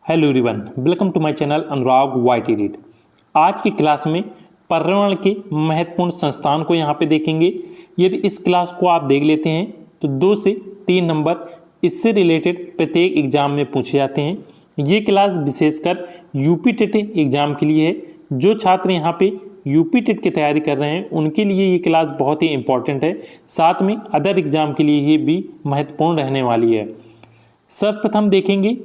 Hello everyone, welcome to my channel Anurag white reed. आज की class में पर्यावरण के महत्वपूर्ण संस्थान को यहाँ पे देखेंगे। यदि इस क्लास को आप देख लेते हैं तो 2 से 3 नंबर इससे रिलेटेड प्रत्येक एग्जाम में पूछे जाते हैं। ये क्लास विशेषकर यूपी टेट एग्जाम के लिए है। जो छात्र यहाँ पे यूपी टेट की तैयारी कर रहे हैं उनके लिए ये क्लास बहुत ही इंपॉर्टेंट है, साथ में अदर एग्जाम के लिए ये भी महत्वपूर्ण रहने वाली है। सर्वप्रथम देखेंगे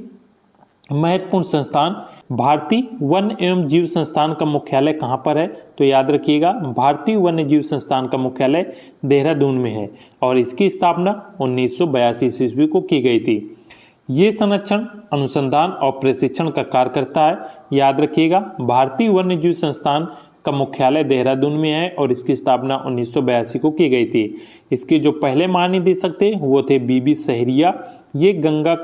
महत्वपूर्ण संस्थान। भारतीय वन एवं जीव संस्थान का मुख्यालय कहाँ पर है? तो याद रखिएगा, भारतीय वन्य जीव संस्थान का मुख्यालय देहरादून में है और इसकी स्थापना 1982 ईस्वी को की गई थी। ये संरक्षण, अनुसंधान और प्रशिक्षण का कार्य करता है। याद रखिएगा, भारतीय वन्य जीव संस्थान का मुख्यालय देहरादून में है और इसकी स्थापना 1982 को की गई थी। इसके जो पहले महानिदेशक थे वो थे बीबी सहरिया। ये गंगा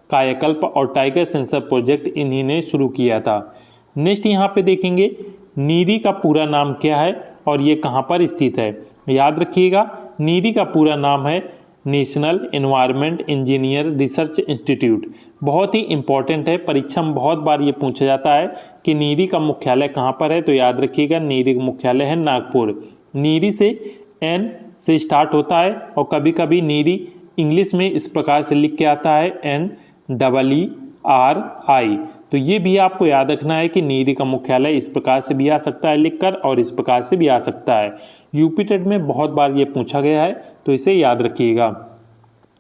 कायाकल्प और टाइगर सेंसर प्रोजेक्ट इन्हीं ने शुरू किया था। नेक्स्ट यहाँ पे देखेंगे नीरी का पूरा नाम क्या है और ये कहाँ पर स्थित है? याद रखिएगा, नीरी का पूरा नाम है national environment engineer research institute. बहुत ही इंपॉर्टेंट है, परीक्षा में बहुत बार ये पूछा जाता है कि नीरी का मुख्यालय कहाँ पर है। तो याद रखिएगा, नीरी का मुख्यालय है नागपुर। नीरी से एन से स्टार्ट होता है और कभी कभी नीरी इंग्लिश में इस प्रकार से लिख के आता है NEERI। तो ये भी आपको याद रखना है कि नीरी का मुख्यालय इस प्रकार से भी आ सकता है लिखकर और इस प्रकार से भी आ सकता है। यूपी टेट में बहुत बार ये पूछा गया है, तो इसे याद रखिएगा।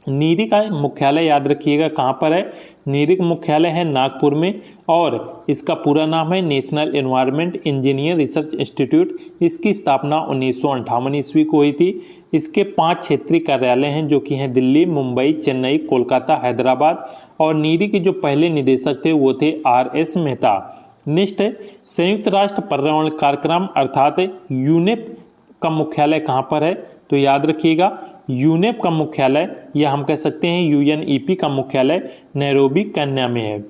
नीरी का मुख्यालय याद रखिएगा कहाँ पर है? नीरी का मुख्यालय है नागपुर में और इसका पूरा नाम है national environment engineer research institute. इसकी स्थापना 1958 ईस्वी को हुई थी। इसके 5 क्षेत्रीय कार्यालय हैं जो कि हैं दिल्ली, मुंबई, चेन्नई, कोलकाता, हैदराबाद। और नीरी के जो पहले निदेशक थे वो थे RS मेहता। नेक्स्ट है संयुक्त राष्ट्र पर्यावरण कार्यक्रम अर्थात यूनेप का मुख्यालय कहाँ पर है? तो याद रखिएगा, यूनेप का मुख्यालय या हम कह सकते हैं UNEP का मुख्यालय नैरोबी केन्या में है।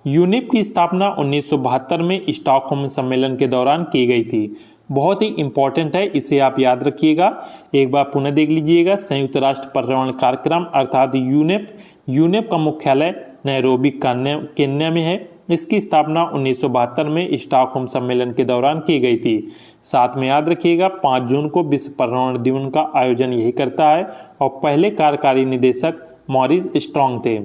यूनेप की स्थापना 1972 में स्टॉकहोम सम्मेलन के दौरान की गई थी। बहुत ही इंपॉर्टेंट है, इसे आप याद रखिएगा। एक बार पुनः देख लीजिएगा, संयुक्त राष्ट्र पर्यावरण कार्यक्रम अर्थात यूनेप का मुख्यालय नैरोबी केन्या में है। इसकी स्थापना 1972 में स्टॉकहोम सम्मेलन के दौरान की गई थी। साथ में याद रखिएगा, 5 जून को विश्व पर्यावरण दिवस का आयोजन यही करता है और पहले कार्यकारी निदेशक मॉरिस स्ट्रॉन्ग थे।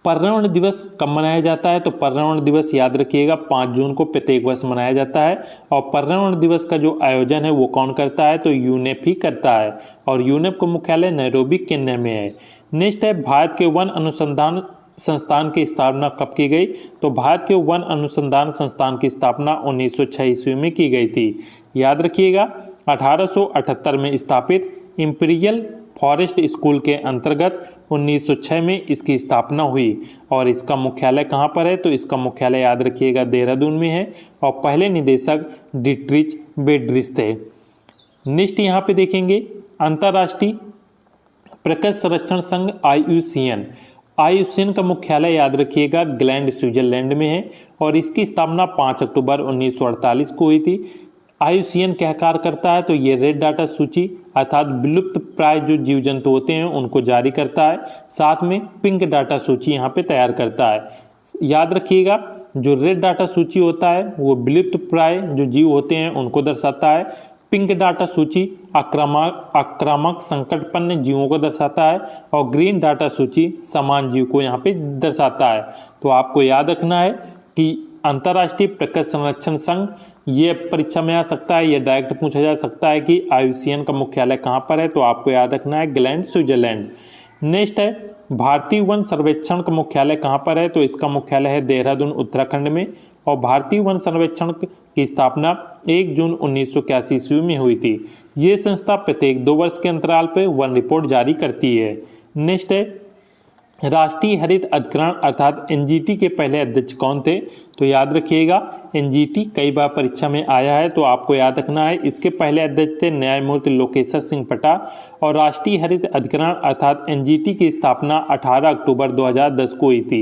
पर्यावरण दिवस कब मनाया जाता है? तो पर्यावरण दिवस याद रखिएगा 5 जून को प्रत्येक वर्ष मनाया जाता है और पर्यावरण दिवस का जो आयोजन है वो कौन करता है? तो यूनेप ही करता है और यूनेप का मुख्यालय नैरोबी केन्या में है। नेक्स्ट है भारत के वन अनुसंधान संस्थान की स्थापना कब की गई? तो भारत के वन अनुसंधान संस्थान की स्थापना 1906 ईस्वी में की गई थी। याद रखिएगा, 1878 में स्थापित इंपीरियल फॉरेस्ट स्कूल के अंतर्गत 1906 में इसकी स्थापना हुई और इसका मुख्यालय कहाँ पर है? तो इसका मुख्यालय याद रखिएगा देहरादून में है और पहले निदेशक डिट्रिच बेड्रिस थे। नेक्स्ट यहाँ पे देखेंगे अंतर्राष्ट्रीय प्रकृति संरक्षण संघ IUCN का मुख्यालय याद रखिएगा ग्लैंड स्विट्जरलैंड में है और इसकी स्थापना 5 अक्टूबर 1948 को हुई थी। IUCN क्या कार्य करता है? तो ये रेड डाटा सूची अर्थात विलुप्त प्राय जो जीव जंतु होते हैं उनको जारी करता है, साथ में पिंक डाटा सूची यहाँ पे तैयार करता है। याद रखिएगा, जो रेड डाटा सूची होता है वो विलुप्त प्राय जो जीव होते हैं उनको दर्शाता है। पिंक डाटा सूची आक्रामक संकटपन्न जीवों को दर्शाता है और ग्रीन डाटा सूची समान जीव को यहाँ पे दर्शाता है। तो आपको याद रखना है कि अंतर्राष्ट्रीय प्रकृति संरक्षण संघ ये परीक्षा में आ सकता है, ये डायरेक्ट पूछा जा सकता है कि IUCN का मुख्यालय कहाँ पर है? तो आपको याद रखना है ग्लैंड स्विट्जरलैंड। नेक्स्ट है भारतीय वन सर्वेक्षण का मुख्यालय कहाँ पर है? तो इसका मुख्यालय है देहरादून उत्तराखंड में और भारतीय वन सर्वेक्षण की स्थापना 1 जून 1981 ईस्वी में हुई थी। ये संस्था प्रत्येक 2 वर्ष के अंतराल पर वन रिपोर्ट जारी करती है। नेक्स्ट है राष्ट्रीय हरित अधिकरण अर्थात NGT के पहले अध्यक्ष कौन थे? तो याद रखिएगा एनजीटी कई बार परीक्षा में आया है, तो आपको याद रखना है। इसके पहले अध्यक्ष थे न्यायमूर्ति लोकेश्वर सिंह पटा और राष्ट्रीय हरित अधिकरण अर्थात एनजीटी की स्थापना 18 अक्टूबर 2010 को हुई थी।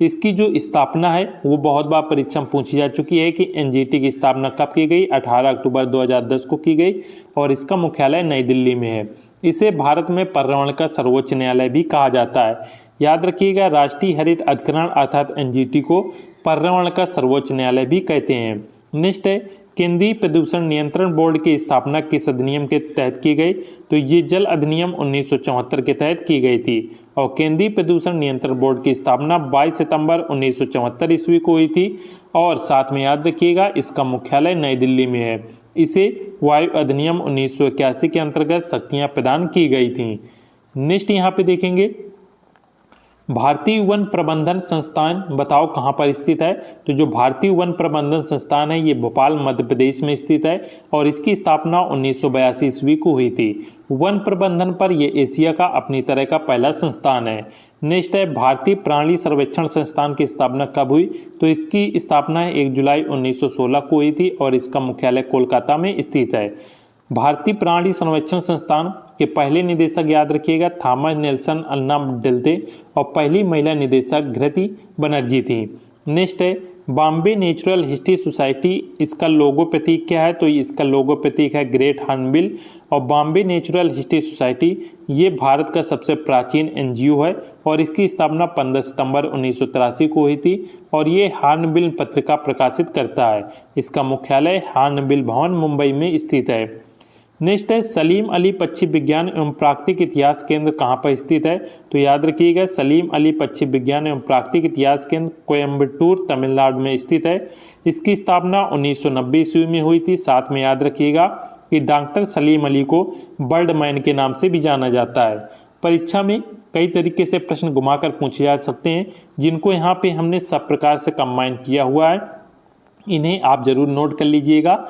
इसकी जो स्थापना है वो बहुत बार परीक्षा में पूछी जा चुकी है कि एनजीटी की स्थापना कब की गई, 18 अक्टूबर 2010 को की गई और इसका मुख्यालय नई दिल्ली में है। इसे भारत में पर्यावरण का सर्वोच्च न्यायालय भी कहा जाता है। याद रखिएगा राष्ट्रीय हरित अधिकरण अर्थात एनजीटी को पर्यावरण का सर्वोच्च न्यायालय भी कहते हैं। नेक्स्ट है केंद्रीय प्रदूषण नियंत्रण बोर्ड की स्थापना किस अधिनियम के तहत की गई, तो ये जल अधिनियम 1974 के तहत की गई थी और केंद्रीय प्रदूषण नियंत्रण बोर्ड की स्थापना 22 सितंबर 1974 ईस्वी को हुई थी और साथ में याद रखिएगा इसका मुख्यालय नई दिल्ली में है। इसे वायु अधिनियम 1981 के अंतर्गत शक्तियां प्रदान की गई थी। नेक्स्ट यहाँ पे देखेंगे भारतीय वन प्रबंधन संस्थान बताओ कहाँ पर स्थित है, तो जो भारतीय वन प्रबंधन संस्थान है ये भोपाल मध्य प्रदेश में स्थित है और इसकी स्थापना 1982 ईस्वी को हुई थी। वन प्रबंधन पर यह एशिया का अपनी तरह का पहला संस्थान है। नेक्स्ट है भारतीय प्राणी सर्वेक्षण संस्थान की स्थापना कब हुई, तो इसकी स्थापना 1 जुलाई 1916 को हुई थी और इसका मुख्यालय कोलकाता में स्थित है। भारतीय प्राणी सर्वेक्षण संस्थान के पहले निदेशक याद रखिएगा थॉमस नेल्सन अन्नामडुल्ले और पहली महिला निदेशक घृति बनर्जी थी। नेक्स्ट है बॉम्बे नेचुरल हिस्ट्री सोसाइटी, इसका लोगो प्रतीक क्या है, तो इसका लोगो प्रतीक है ग्रेट हॉर्नबिल और बॉम्बे नेचुरल हिस्ट्री सोसाइटी ये भारत का सबसे प्राचीन एनजीओ है और इसकी स्थापना 15 सितंबर 1983 को हुई थी और ये हॉर्नबिल पत्रिका प्रकाशित करता है। इसका मुख्यालय हॉर्नबिल भवन मुंबई में स्थित है। नेक्स्ट है सलीम अली पक्षी विज्ञान एवं प्राकृतिक इतिहास केंद्र कहाँ पर स्थित है, तो याद रखिएगा सलीम अली पक्षी विज्ञान एवं प्राकृतिक इतिहास केंद्र कोयम्बटूर तमिलनाडु में स्थित है। इसकी स्थापना 1990 ईस्वी में हुई थी। साथ में याद रखिएगा कि डॉक्टर सलीम अली को बर्ड मैन के नाम से भी जाना जाता है। परीक्षा में कई तरीके से प्रश्न घुमाकर पूछे जा सकते हैं जिनको यहाँ पे हमने सब प्रकार से कंबाइन किया हुआ है, इन्हें आप जरूर नोट कर लीजिएगा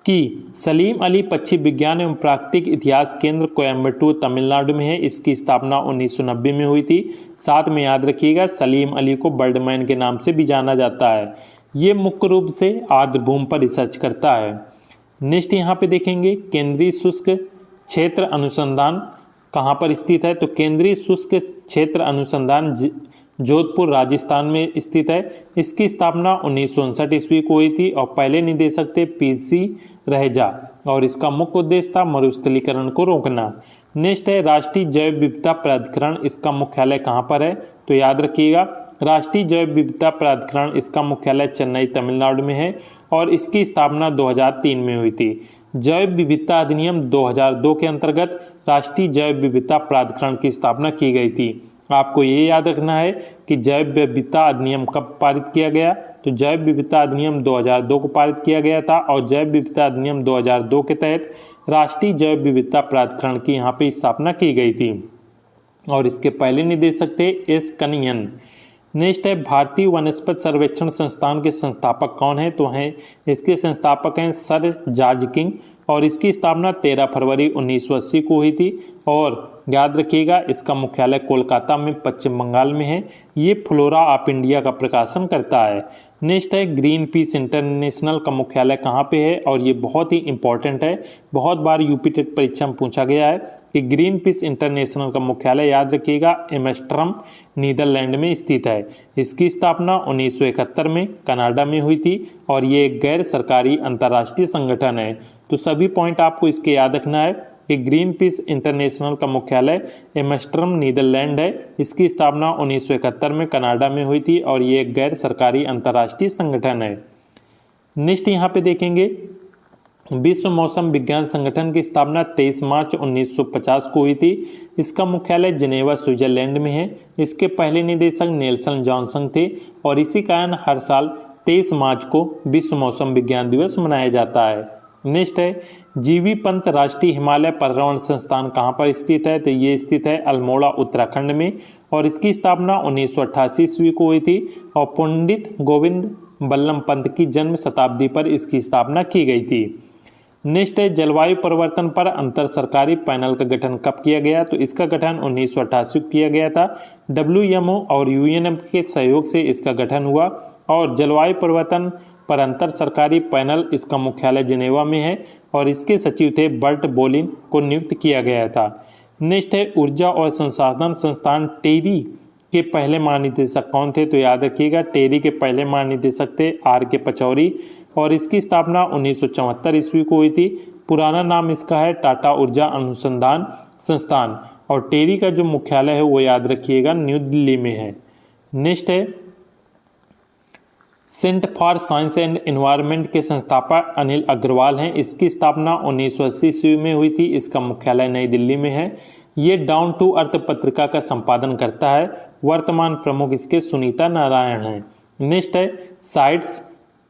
कि सलीम अली पक्षी विज्ञान एवं प्राकृतिक इतिहास केंद्र कोयम्बटूर तमिलनाडु में है। इसकी स्थापना 1990 में हुई थी। साथ में याद रखिएगा सलीम अली को बर्डमैन के नाम से भी जाना जाता है। ये मुख्य रूप से आर्द्रभूमि पर रिसर्च करता है। नेक्स्ट यहाँ पे देखेंगे केंद्रीय शुष्क क्षेत्र अनुसंधान कहाँ पर स्थित है, तो केंद्रीय शुष्क क्षेत्र अनुसंधान जोधपुर राजस्थान में स्थित है। इसकी स्थापना 1959 ईस्वी को हुई थी और पहले निदेशक थे पीसी रहेजा और इसका मुख्य उद्देश्य था मरुस्थलीकरण को रोकना। नेक्स्ट है राष्ट्रीय जैव विविधता प्राधिकरण, इसका मुख्यालय कहाँ पर है, तो याद रखिएगा राष्ट्रीय जैव विविधता प्राधिकरण इसका मुख्यालय चेन्नई तमिलनाडु में है और इसकी स्थापना 2003 में हुई थी। जैव विविधता अधिनियम 2002 के अंतर्गत राष्ट्रीय जैव विविधता प्राधिकरण की स्थापना की गई थी। आपको ये याद रखना है कि जैव विविधता अधिनियम कब पारित किया गया, तो जैव विविधता अधिनियम 2002 को पारित किया गया था और जैव विविधता अधिनियम 2002 के तहत राष्ट्रीय जैव विविधता प्राधिकरण की यहाँ पे स्थापना की गई थी और इसके पहले निदेशक थे एस कनियन। नेक्स्ट है भारतीय वनस्पति सर्वेक्षण संस्थान के संस्थापक कौन है, तो हैं इसके संस्थापक हैं सर जॉर्ज किंग और इसकी स्थापना 13 फरवरी 1980 को हुई थी और याद रखिएगा इसका मुख्यालय कोलकाता में पश्चिम बंगाल में है। ये फ्लोरा ऑफ इंडिया का प्रकाशन करता है। नेक्स्ट है ग्रीन पीस इंटरनेशनल का मुख्यालय कहाँ पे है और ये बहुत ही इंपॉर्टेंट है, बहुत बार यूपी टेट परीक्षा में पूछा गया है कि ग्रीन पीस इंटरनेशनल का मुख्यालय याद रखिएगा एम्स्टर्डम नीदरलैंड में स्थित है। इसकी स्थापना 1971 में कनाडा में हुई थी और ये एक गैर सरकारी अंतर्राष्ट्रीय संगठन है। तो सभी पॉइंट आपको इसके याद रखना है कि ग्रीन पीस इंटरनेशनल का मुख्यालय एम्स्टर्डम नीदरलैंड है। इसकी स्थापना 1971 में कनाडा में हुई थी और ये एक गैर सरकारी अंतर्राष्ट्रीय संगठन है। नेक्स्ट यहाँ पे देखेंगे विश्व मौसम विज्ञान संगठन की स्थापना 23 मार्च 1950 को हुई थी। इसका मुख्यालय जिनेवा स्विट्जरलैंड में है। इसके पहले निदेशक नेल्सन जॉनसन थे और इसी कारण हर साल 23 मार्च को विश्व मौसम विज्ञान दिवस मनाया जाता है। नेक्स्ट है जीवी पंत राष्ट्रीय हिमालय पर्यावरण संस्थान कहाँ पर स्थित है, तो ये स्थित है अल्मोड़ा उत्तराखंड में और इसकी स्थापना 1988 ईस्वी को हुई थी और पंडित गोविंद बल्लभ पंत की जन्म शताब्दी पर इसकी स्थापना की गई थी। नेक्स्ट है जलवायु परिवर्तन पर अंतर सरकारी पैनल का गठन कब किया गया, तो इसका गठन 1988 किया गया था। WMO और UNEP के सहयोग से इसका गठन हुआ और जलवायु परिवर्तन पर अंतर सरकारी पैनल इसका मुख्यालय जिनेवा में है और इसके सचिव थे बर्ट बोलिन को नियुक्त किया गया था। नेक्स्ट है ऊर्जा और संसाधन संस्थान टेरी के पहले महानिदेशक कौन थे, तो याद रखिएगा टेरी के पहले महानिदेशक थे RK पचौरी और इसकी स्थापना 1974 ईस्वी को हुई थी। पुराना नाम इसका है टाटा ऊर्जा अनुसंधान संस्थान और टेरी का जो मुख्यालय है वो याद रखिएगा न्यू दिल्ली में है। नेक्स्ट है centre for science and environment के संस्थापक अनिल अग्रवाल हैं। इसकी स्थापना 1980 ईस्वी में हुई थी। इसका मुख्यालय नई दिल्ली में है। ये डाउन टू अर्थ पत्रिका का संपादन करता है। वर्तमान प्रमुख इसके सुनीता नारायण हैं। नेक्स्ट है साइट्स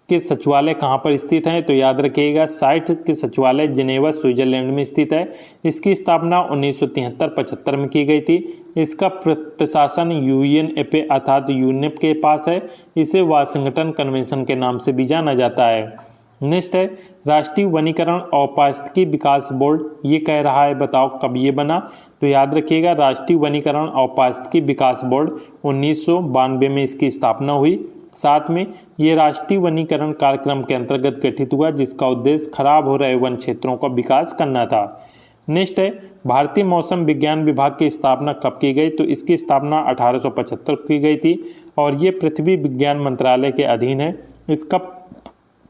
के सचिवालय कहाँ पर स्थित हैं, तो याद रखिएगा साइट्स के सचिवालय जिनेवा स्विट्जरलैंड में स्थित है। इसकी स्थापना 1973-75 में की गई थी। इसका प्रशासन UNEP अर्थात यूनेप के पास है। इसे वाशिंगटन कन्वेंशन के नाम से भी जाना जाता है। नेक्स्ट है राष्ट्रीय वनीकरण और पारिस्थितिकी विकास बोर्ड। ये कह रहा है बताओ कब ये बना, तो याद रखिएगा राष्ट्रीय वनीकरण और पारिस्थितिकी विकास बोर्ड 1992 में इसकी स्थापना हुई। साथ में ये राष्ट्रीय वनीकरण कार्यक्रम के अंतर्गत गठित हुआ जिसका उद्देश्य खराब हो रहे वन क्षेत्रों का विकास करना था। नेक्स्ट है भारतीय मौसम विज्ञान विभाग की स्थापना कब की गई, तो इसकी स्थापना 1875 की गई थी और ये पृथ्वी विज्ञान मंत्रालय के अधीन है। इसका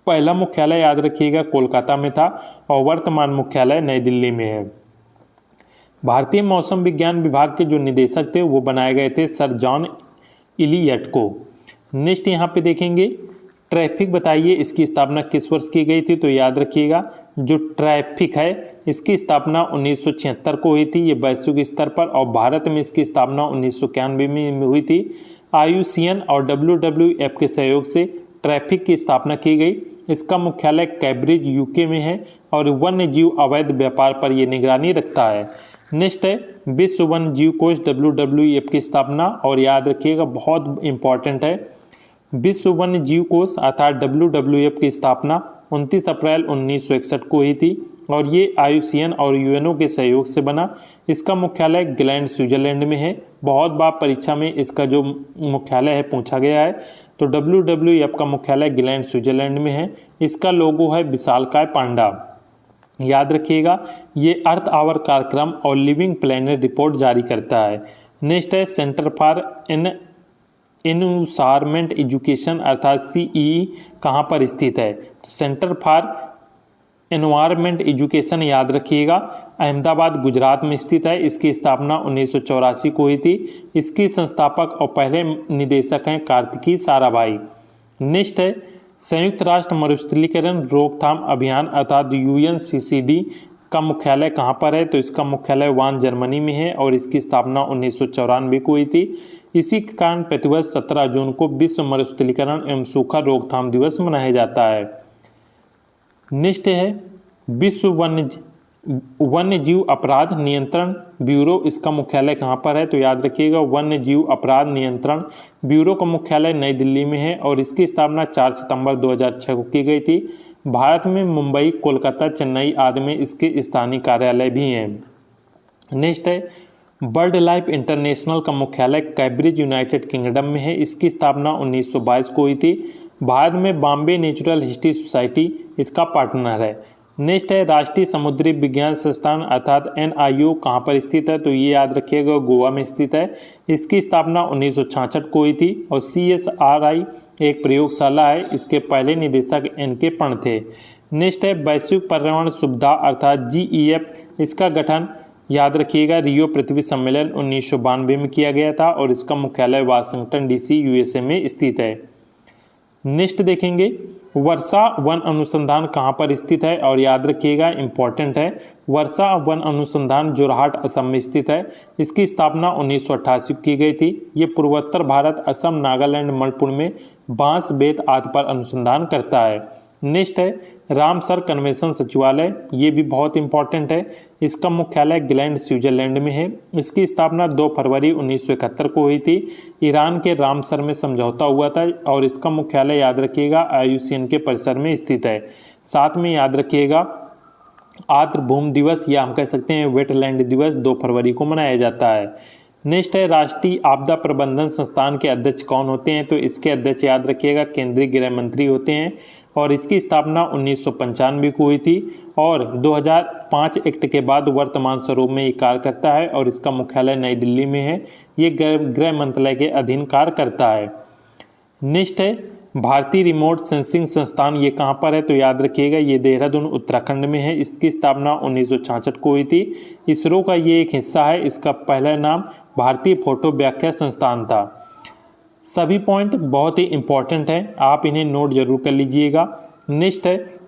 पहला मुख्यालय याद रखिएगा कोलकाता में था और वर्तमान मुख्यालय नई दिल्ली में है। भारतीय मौसम विज्ञान विभाग के जो निदेशक थे वो बनाए गए थे सर जॉन इलियट को। नेक्स्ट यहाँ पे देखेंगे ट्रैफिक बताइए इसकी स्थापना किस वर्ष की गई थी, तो याद रखिएगा जो ट्रैफिक है इसकी स्थापना 1976 को हुई थी। ये वैश्विक स्तर पर और भारत में इसकी स्थापना 1991 में हुई थी। IUCN और WWF के सहयोग से ट्रैफिक की स्थापना की गई। इसका मुख्यालय कैम्ब्रिज UK में है और वन्य जीव अवैध व्यापार पर यह निगरानी रखता है। नेक्स्ट है विश्व वन्य जीव कोष WWF की स्थापना और याद रखिएगा बहुत इंपॉर्टेंट है विश्व वन्य जीव कोष अर्थात WWF की स्थापना 29 अप्रैल 1961 को हुई थी और ये IUCN और UNO के सहयोग से बना। इसका मुख्यालय ग्लैंड स्विट्जरलैंड में है। बहुत बार परीक्षा में इसका जो मुख्यालय है पूछा गया है, तो WWF का मुख्यालय ग्लैंड स्विट्जरलैंड में है। इसका लोगो है विशालकाय पांडा। याद रखिएगा ये अर्थ आवर कार्यक्रम और लिविंग प्लैनेट रिपोर्ट जारी करता है। नेक्स्ट है सेंटर फॉर एनवायरमेंट एजुकेशन अर्थात CEE कहाँ पर स्थित है, तो सेंटर फॉर एनवायरमेंट एजुकेशन याद रखिएगा अहमदाबाद गुजरात में स्थित है। इसकी स्थापना 1984 को हुई थी। इसकी संस्थापक और पहले निदेशक हैं कार्तिकी साराभाई। नेक्स्ट है संयुक्त राष्ट्र मरुस्थलीकरण रोकथाम अभियान अर्थात UNCCD का मुख्यालय कहाँ पर है, तो इसका मुख्यालय वान जर्मनी में है और इसकी स्थापना 1994 को हुई थी। इसी के कारण प्रतिवर्ष 17 जून को विश्व मरुस्थलीकरण एवं सूखा रोकथाम दिवस मनाया जाता है। नेक्स्ट है विश्व वन्य जीव अपराध नियंत्रण ब्यूरो। इसका मुख्यालय कहाँ पर है, तो याद रखिएगा वन्य जीव अपराध नियंत्रण ब्यूरो का मुख्यालय नई दिल्ली में है और इसकी स्थापना 4 सितंबर 2006 को की गई थी। भारत में मुंबई, कोलकाता, चेन्नई आदि में इसके स्थानीय कार्यालय भी हैं। नेक्स्ट है बर्ड लाइफ इंटरनेशनल का मुख्यालय कैम्ब्रिज यूनाइटेड किंगडम में है। इसकी स्थापना 1922 को हुई थी। भारत में बॉम्बे नेचुरल हिस्ट्री सोसाइटी इसका पार्टनर है। नेक्स्ट है राष्ट्रीय समुद्री विज्ञान संस्थान अर्थात NIO कहाँ पर स्थित है, तो ये याद रखिएगा गोवा में स्थित है। इसकी स्थापना 1966 को हुई थी और CSRI एक प्रयोगशाला है। इसके पहले निदेशक NK पण थे। नेक्स्ट है वैश्विक पर्यावरण सुविधा अर्थात GEF। इसका गठन याद रखिएगा रियो पृथ्वी सम्मेलन 1992 में किया गया था और इसका मुख्यालय वाशिंगटन DC USA में स्थित है। नेक्स्ट देखेंगे वर्षा वन अनुसंधान कहाँ पर स्थित है और याद रखिएगा इंपॉर्टेंट है वर्षा वन अनुसंधान जोरहाट असम में स्थित है। इसकी स्थापना 1988 की गई थी। ये पूर्वोत्तर भारत असम, नागालैंड, मणिपुर में बांस, बेत आदि पर अनुसंधान करता है। नेक्स्ट है रामसर कन्वेंशन सचिवालय। ये भी बहुत इंपॉर्टेंट है। इसका मुख्यालय ग्लैंड स्विट्जरलैंड में है। इसकी स्थापना 2 फरवरी 1971 को हुई थी। ईरान के रामसर में समझौता हुआ था और इसका मुख्यालय याद रखिएगा IUCN के परिसर में स्थित है। साथ में याद रखिएगा आर्द्र भूमि दिवस या हम कह सकते हैं वेटलैंड दिवस 2 फरवरी को मनाया जाता है। नेक्स्ट है राष्ट्रीय आपदा प्रबंधन संस्थान के अध्यक्ष कौन होते हैं, तो इसके अध्यक्ष याद रखिएगा केंद्रीय गृह मंत्री होते हैं और इसकी स्थापना 1995 को हुई थी और 2005 एक्ट के बाद वर्तमान स्वरूप में ये कार्य करता है और इसका मुख्यालय नई दिल्ली में है। ये गृह मंत्रालय के अधीन कार्य करता है। नेक्स्ट है भारतीय रिमोट सेंसिंग संस्थान, ये कहाँ पर है, तो याद रखिएगा ये देहरादून उत्तराखंड में है। इसकी स्थापना 1966 को हुई थी। इसरो का ये एक हिस्सा है। इसका पहला नाम भारतीय फोटो व्याख्या संस्थान था। सभी पॉइंट बहुत ही इंपॉर्टेंट हैं, आप इन्हें नोट जरूर कर लीजिएगा। नेक्स्ट है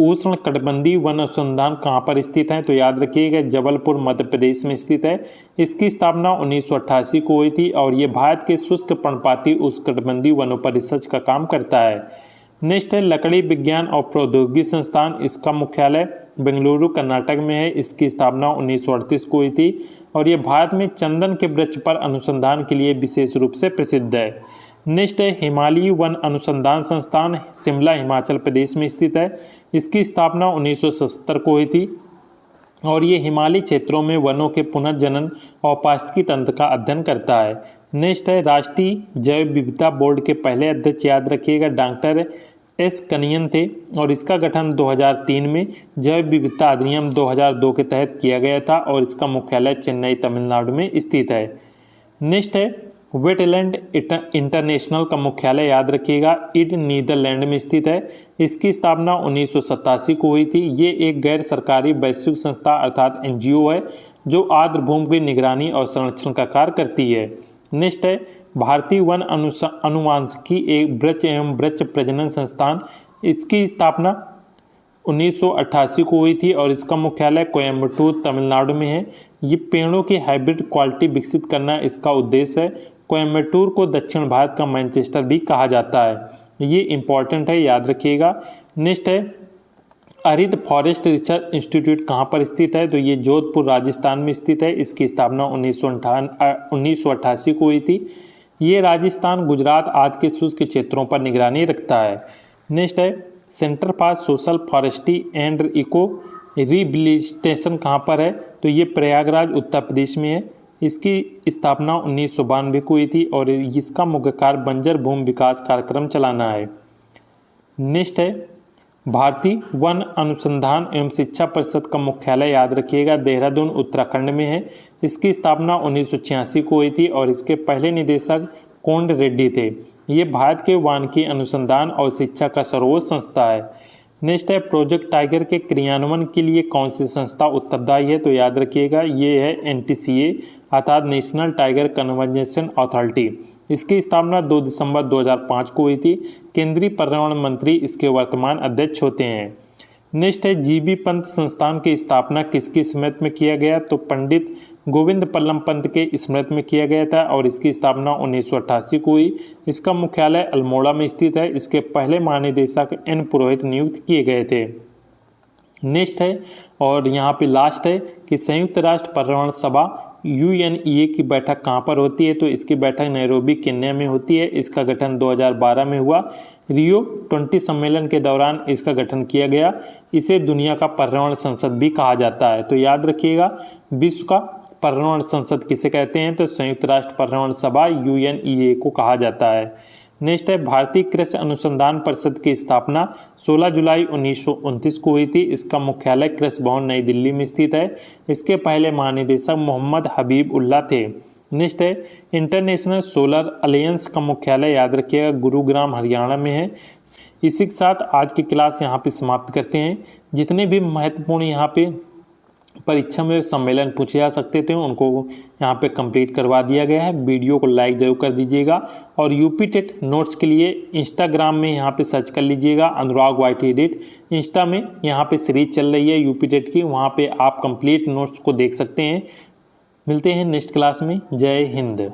उष्णकटिबंधीय वन अनुसंधान कहाँ पर स्थित है, तो याद रखिएगा जबलपुर मध्य प्रदेश में स्थित है। इसकी स्थापना 1988 को हुई थी और ये भारत के शुष्क पर्णपाती उष्णकटिबंधीय वनों पर रिसर्च का काम करता है। नेक्स्ट है लकड़ी विज्ञान और प्रौद्योगिकी संस्थान, इसका मुख्यालय बेंगलुरु कर्नाटक में है। इसकी स्थापना 1938 को हुई थी और ये भारत में चंदन के वृक्ष पर अनुसंधान के लिए विशेष रूप से प्रसिद्ध है। नेक्स्ट है हिमालयी वन अनुसंधान संस्थान, शिमला हिमाचल प्रदेश में स्थित है। इसकी स्थापना 1977 को हुई थी और ये हिमालयी क्षेत्रों में वनों के पुनर्जनन और पारिस्थितिकी तंत्र का अध्ययन करता है। नेक्स्ट है राष्ट्रीय जैव विविधता बोर्ड के पहले अध्यक्ष याद रखिएगा डॉक्टर एस कनियन थे और इसका गठन 2003 में जैव विविधता अधिनियम 2002 के तहत किया गया था और इसका मुख्यालय चेन्नई तमिलनाडु में स्थित है। नेक्स्ट है वेटलैंड इंटरनेशनल का मुख्यालय याद रखिएगा इड नीदरलैंड में स्थित है। इसकी स्थापना 1987 को हुई थी। ये एक गैर सरकारी वैश्विक संस्था अर्थात एनजीओ है जो आर्द्र भूमि की निगरानी और संरक्षण का कार्य करती है। नेक्स्ट है भारतीय वन अनुवांशिकी एक वृक्ष एवं वृक्ष प्रजनन संस्थान, इसकी स्थापना 1988 को हुई थी और इसका मुख्यालय कोयम्बटूर तमिलनाडु में है। ये पेड़ों की हाइब्रिड क्वालिटी विकसित करना इसका उद्देश्य है। कोयम्बटूर को दक्षिण भारत का मैनचेस्टर भी कहा जाता है। ये इंपॉर्टेंट है, याद रखिएगा। नेक्स्ट है हरित फॉरेस्ट रिसर्च इंस्टीट्यूट कहाँ पर स्थित है, तो ये जोधपुर राजस्थान में स्थित है। इसकी स्थापना 1988 को हुई थी। ये राजस्थान गुजरात आदि के शुष्क क्षेत्रों पर निगरानी रखता है। नेक्स्ट है centre for social forestry and eco rehabilitation कहाँ पर है, तो ये प्रयागराज उत्तर प्रदेश में है। इसकी स्थापना 1992 को हुई थी और इसका मुख्य कार्य बंजर भूमि विकास कार्यक्रम चलाना है। नेक्स्ट है भारतीय वन अनुसंधान एवं शिक्षा परिषद का मुख्यालय याद रखिएगा देहरादून उत्तराखंड में है। इसकी स्थापना 1986 को हुई थी और इसके पहले निदेशक कोंड रेड्डी थे। ये भारत के वानिकी अनुसंधान और शिक्षा का सर्वोच्च संस्था है। नेक्स्ट है प्रोजेक्ट टाइगर के क्रियान्वयन के लिए कौन सी संस्था उत्तरदायी है, तो याद रखिएगा ये है NTCA अर्थात नेशनल टाइगर कंजर्वेशन अथॉरिटी। इसकी स्थापना 2 दिसंबर 2005 को हुई थी। केंद्रीय पर्यावरण मंत्री इसके वर्तमान अध्यक्ष होते हैं। नेक्स्ट है जीबी पंत संस्थान की स्थापना किसकी स्मृति में किया गया, तो पंडित गोविंद पल्लम पंत के स्मृति में किया गया था और इसकी स्थापना 1988 को हुई। इसका मुख्यालय अल्मोड़ा में स्थित है। इसके पहले महानिदेशक N पुरोहित नियुक्त किए गए थे। नेक्स्ट है और यहाँ पे लास्ट है कि संयुक्त राष्ट्र पर्यावरण सभा UNEA की बैठक कहाँ पर होती है, तो इसकी बैठक नैरोबी केन्या में होती है। इसका गठन 2012 में हुआ। रियो 20 सम्मेलन के दौरान इसका गठन किया गया। इसे दुनिया का पर्यावरण संसद भी कहा जाता है। तो याद रखिएगा विश्व का पर्यावरण संसद किसे कहते हैं, तो संयुक्त राष्ट्र पर्यावरण सभा UNEA को कहा जाता है। नेक्स्ट है भारतीय कृषि अनुसंधान परिषद की स्थापना 16 जुलाई 1929 को हुई थी। इसका मुख्यालय कृषि भवन नई दिल्ली में स्थित है। इसके पहले महानिदेशक मोहम्मद हबीब उल्लाह थे। नेक्स्ट है इंटरनेशनल सोलर अलायंस का मुख्यालय याद रखिएगा गुरुग्राम हरियाणा में है। इसी के साथ आज की क्लास यहाँ पे समाप्त करते हैं। जितने भी महत्वपूर्ण यहाँ पे परीक्षा में सम्मेलन पूछे जा सकते थे उनको यहाँ पे कंप्लीट करवा दिया गया है। वीडियो को लाइक जरूर कर दीजिएगा और यूपी टेट नोट्स के लिए इंस्टाग्राम में यहाँ पे सर्च कर लीजिएगा अनुराग YT एडिट। इंस्टा में यहाँ पे सीरीज चल रही है यूपी टेट की, वहाँ पे आप कंप्लीट नोट्स को देख सकते हैं। मिलते हैं नेक्स्ट क्लास में। जय हिंद।